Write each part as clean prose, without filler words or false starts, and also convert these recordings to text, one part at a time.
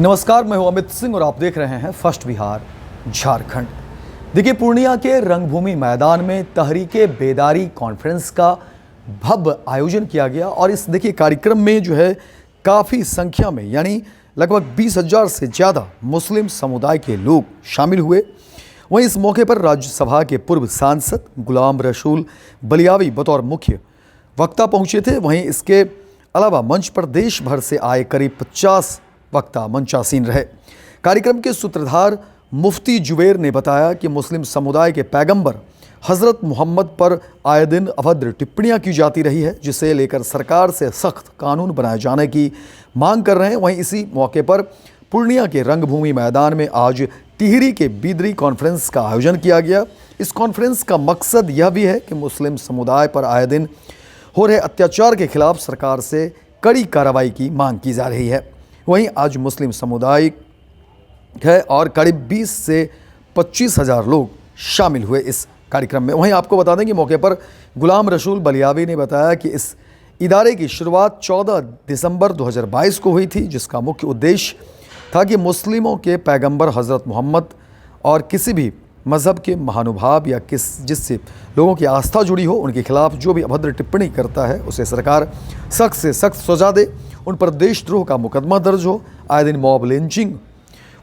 नमस्कार, मैं हूं अमित सिंह और आप देख रहे हैं फर्स्ट बिहार झारखंड। देखिए, पूर्णिया के रंगभूमि मैदान में तहरीके बेदारी कॉन्फ्रेंस का भव्य आयोजन किया गया और इस देखिए कार्यक्रम में जो है काफ़ी संख्या में यानी लगभग 20,000 से ज़्यादा मुस्लिम समुदाय के लोग शामिल हुए। वहीं इस मौके पर राज्यसभा के पूर्व सांसद गुलाम रसूल बलियावी बतौर मुख्य वक्ता पहुंचे थे। वहीं इसके अलावा मंच पर देश भर से आए करीब 50 वक्ता मंचासीन रहे। कार्यक्रम के सूत्रधार मुफ्ती जुबैर ने बताया कि मुस्लिम समुदाय के पैगंबर हज़रत मोहम्मद पर आए दिन अभद्र टिप्पणियां की जाती रही है, जिसे लेकर सरकार से सख्त कानून बनाए जाने की मांग कर रहे हैं। वहीं इसी मौके पर पूर्णिया के रंगभूमि मैदान में आज टिहरी के बिदरी कॉन्फ्रेंस का आयोजन किया गया। इस कॉन्फ्रेंस का मकसद यह भी है कि मुस्लिम समुदाय पर आए दिन हो रहे अत्याचार के खिलाफ सरकार से कड़ी कार्रवाई की मांग की जा रही है। वहीं आज मुस्लिम समुदाय है और करीब 20 से 25,000 लोग शामिल हुए इस कार्यक्रम में। वहीं आपको बता दें कि मौके पर गुलाम रसूल बलियावी ने बताया कि इस इदारे की शुरुआत 14 दिसंबर 2022 को हुई थी, जिसका मुख्य उद्देश्य था कि मुस्लिमों के पैगंबर हज़रत मोहम्मद और किसी भी मज़हब के महानुभाव या जिससे लोगों की आस्था जुड़ी हो, उनके खिलाफ जो भी अभद्र टिप्पणी करता है उसे सरकार सख्त से सख्त सजा दे, उन पर देशद्रोह का मुकदमा दर्ज हो। आए दिन मॉब लिंचिंग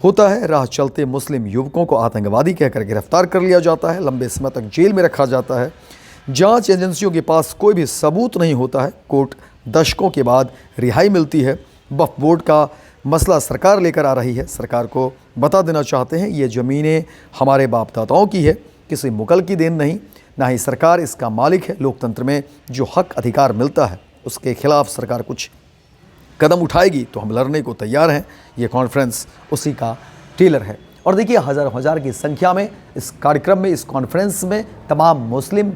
होता है, राह चलते मुस्लिम युवकों को आतंकवादी कहकर गिरफ्तार कर लिया जाता है, लंबे समय तक जेल में रखा जाता है, जांच एजेंसियों के पास कोई भी सबूत नहीं होता है, कोर्ट दशकों के बाद रिहाई मिलती है। वक्फ बोर्ड का मसला सरकार लेकर आ रही है। सरकार को बता देना चाहते हैं ये ज़मीनें हमारे बाप दादाओं की है, किसी मुगल की देन नहीं, ना ही सरकार इसका मालिक है। लोकतंत्र में जो हक अधिकार मिलता है उसके खिलाफ सरकार कुछ कदम उठाएगी तो हम लड़ने को तैयार हैं। ये कॉन्फ्रेंस उसी का टेलर है। और देखिए, हज़ार हज़ार की संख्या में इस कार्यक्रम में, इस कॉन्फ्रेंस में तमाम मुस्लिम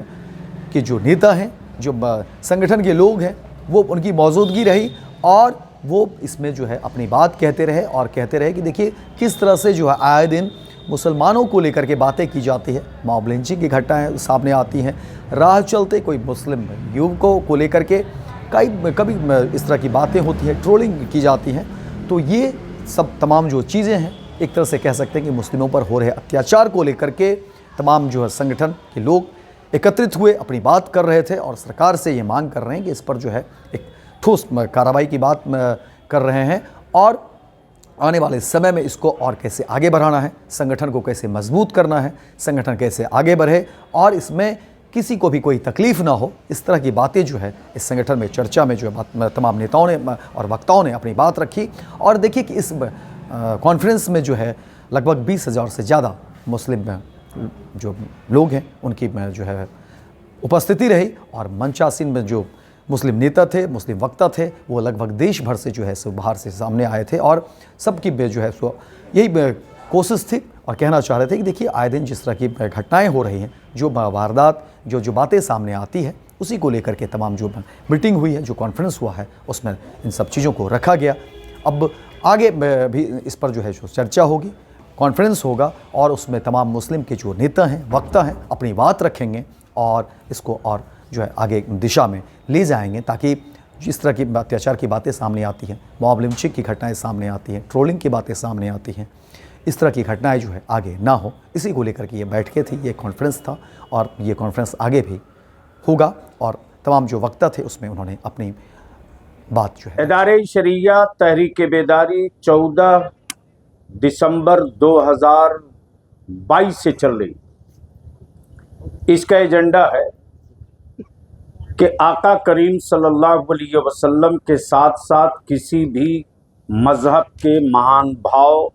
के जो नेता हैं, जो संगठन के लोग हैं, वो उनकी मौजूदगी रही और वो इसमें जो है अपनी बात कहते रहे और कहते रहे कि देखिए किस तरह से जो है आए दिन मुसलमानों को लेकर के बातें की जाती है, मॉब लिंचिंग की घटनाएं सामने आती हैं, राह चलते कोई मुस्लिम युवकों को लेकर के कभी इस तरह की बातें होती हैं, ट्रोलिंग की जाती हैं। तो ये सब तमाम जो चीज़ें हैं, एक तरह से कह सकते हैं कि मुस्लिमों पर हो रहे अत्याचार को लेकर के तमाम जो है संगठन के लोग एकत्रित हुए, अपनी बात कर रहे थे और सरकार से ये मांग कर रहे हैं कि इस पर जो है एक ठोस कार्रवाई की बात कर रहे हैं और आने वाले समय में इसको और कैसे आगे बढ़ाना है, संगठन को कैसे मजबूत करना है, संगठन कैसे आगे बढ़े और इसमें किसी को भी कोई तकलीफ़ ना हो, इस तरह की बातें जो है इस संगठन में चर्चा में जो है तमाम नेताओं ने और वक्ताओं ने अपनी बात रखी। और देखिए कि इस कॉन्फ्रेंस में जो है लगभग 20,000 से ज़्यादा मुस्लिम जो लोग हैं उनकी जो है उपस्थिति रही और मंचासीन में जो मुस्लिम नेता थे, मुस्लिम वक्ता थे, वो लगभग देश भर से जो है सो बाहर से सामने आए थे और सबकी जो है सो यही कोशिश थी और कहना चाह रहे थे कि देखिए आए दिन जिस तरह की घटनाएं हो रही हैं, जो वारदात जो बातें सामने आती है, उसी को लेकर के तमाम जो मीटिंग हुई है, जो कॉन्फ्रेंस हुआ है, उसमें इन सब चीज़ों को रखा गया। अब आगे भी इस पर जो है सो चर्चा होगी, कॉन्फ्रेंस होगा और उसमें तमाम मुस्लिम के जो नेता हैं, वक्ता हैं, अपनी बात रखेंगे और इसको और जो है आगे दिशा में ले जाएंगे, ताकि जिस तरह की अत्याचार की बातें सामने आती हैं, मॉब लिंचिंग की घटनाएं सामने आती हैं, ट्रोलिंग की बातें सामने आती हैं, इस तरह की घटनाएं जो है आगे ना हो, इसी को लेकर के ये बैठकें थी, ये कॉन्फ्रेंस था और ये कॉन्फ्रेंस आगे भी होगा और तमाम जो वक्ता थे उसमें उन्होंने अपनी बात जो है। इदारे शरिया तहरीक बेदारी 14 दिसंबर 2022 से चल रही। इसका एजेंडा है कि आका करीम सल्लल्लाहु अलैहि वसल्लम के साथ साथ किसी भी मज़हब के महान भाव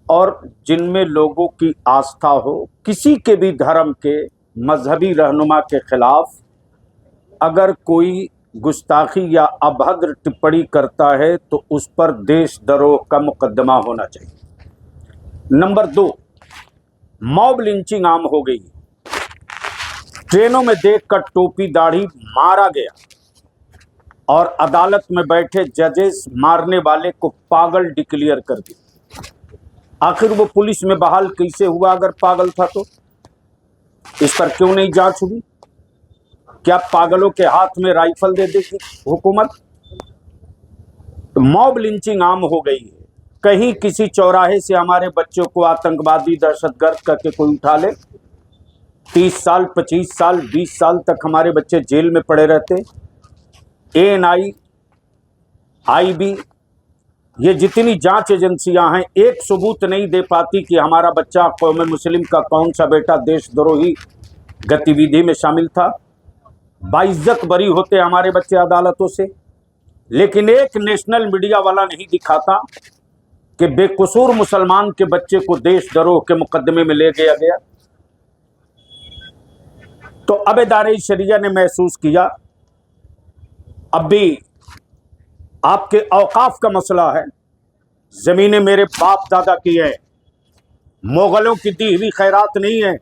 और जिनमें लोगों की आस्था हो, किसी के भी धर्म के मजहबी रहनुमा के खिलाफ अगर कोई गुस्ताखी या अभद्र टिप्पणी करता है तो उस पर देशद्रोह का मुकदमा होना चाहिए। नंबर 2, मॉब लिंचिंग आम हो गई। ट्रेनों में देखकर टोपी दाढ़ी मारा गया और अदालत में बैठे जजेस मारने वाले को पागल डिक्लेयर कर दिया। आखिर वो पुलिस में बहाल कैसे हुआ अगर पागल था तो? इस पर क्यों नहीं जांच हुई? क्या पागलों के हाथ में राइफल दे देगी हुकूमत? तो मॉब लिंचिंग आम हो गई है। कहीं किसी चौराहे से हमारे बच्चों को आतंकवादी दहशतगर्द करके कोई उठा ले, 30 साल 25 साल 20 साल तक हमारे बच्चे जेल में पड़े रहते। ANI, IB, ये जितनी जांच एजेंसियां हैं, एक सबूत नहीं दे पाती कि हमारा बच्चा कौम मुस्लिम का कौन सा बेटा देशद्रोही गतिविधि में शामिल था। बाइज्जत बरी होते हमारे बच्चे अदालतों से, लेकिन एक नेशनल मीडिया वाला नहीं दिखाता कि बेकसूर मुसलमान के बच्चे को देशद्रोह के मुकदमे में ले गया गया। तो अबेदारे शरिया ने महसूस किया अब भी आपके औकाफ का मसला है, जमीनें मेरे बाप दादा की है, मुगलों की दी हुई खैरात नहीं है,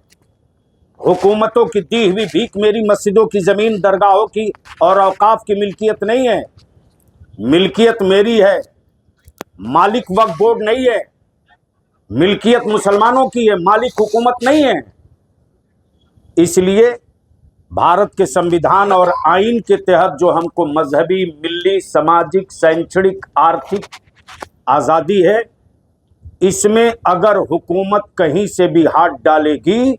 हुकूमतों की दी हुई भीख मेरी मस्जिदों की जमीन दरगाहों की और औकाफ की मिल्कियत नहीं है। मिल्कियत मेरी है, मालिक वक्फ बोर्ड नहीं है। मिल्कियत मुसलमानों की है, मालिक हुकूमत नहीं है। इसलिए भारत के संविधान और आइन के तहत जो हमको मजहबी, मिली, सामाजिक, शैक्षणिक, आर्थिक आज़ादी है, इसमें अगर हुकूमत कहीं से भी हाथ डालेगी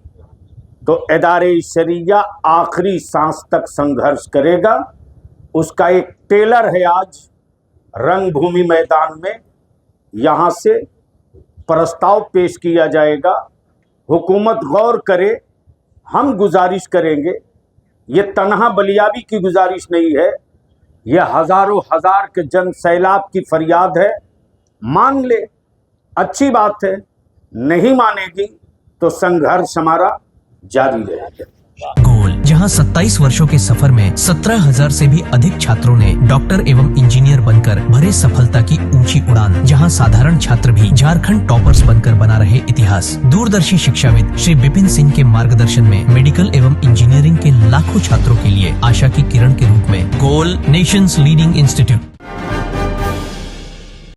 तो इदारे शरिया आखिरी सांस तक संघर्ष करेगा। उसका एक टेलर है आज रंगभूमि मैदान में, यहाँ से प्रस्ताव पेश किया जाएगा। हुकूमत गौर करे, हम गुजारिश करेंगे, ये तनहा बलियाबी की गुजारिश नहीं है, ये हजारों हजार के जन सैलाब की फरियाद है। मान ले, अच्छी बात है, नहीं मानेगी तो संघर्ष हमारा जारी रहेगा। गोल, जहां 27 वर्षों के सफर में 17,000 से भी अधिक छात्रों ने डॉक्टर एवं इंजीनियर बनकर भरे सफलता की ऊंची उड़ान, जहां साधारण छात्र भी झारखंड टॉपर्स बनकर बना रहे इतिहास। दूरदर्शी शिक्षाविद श्री विपिन सिंह के मार्गदर्शन में मेडिकल एवं इंजीनियरिंग के लाखों छात्रों के लिए आशा की किरण के रूप में गोल, नेशंस लीडिंग इंस्टीट्यूट।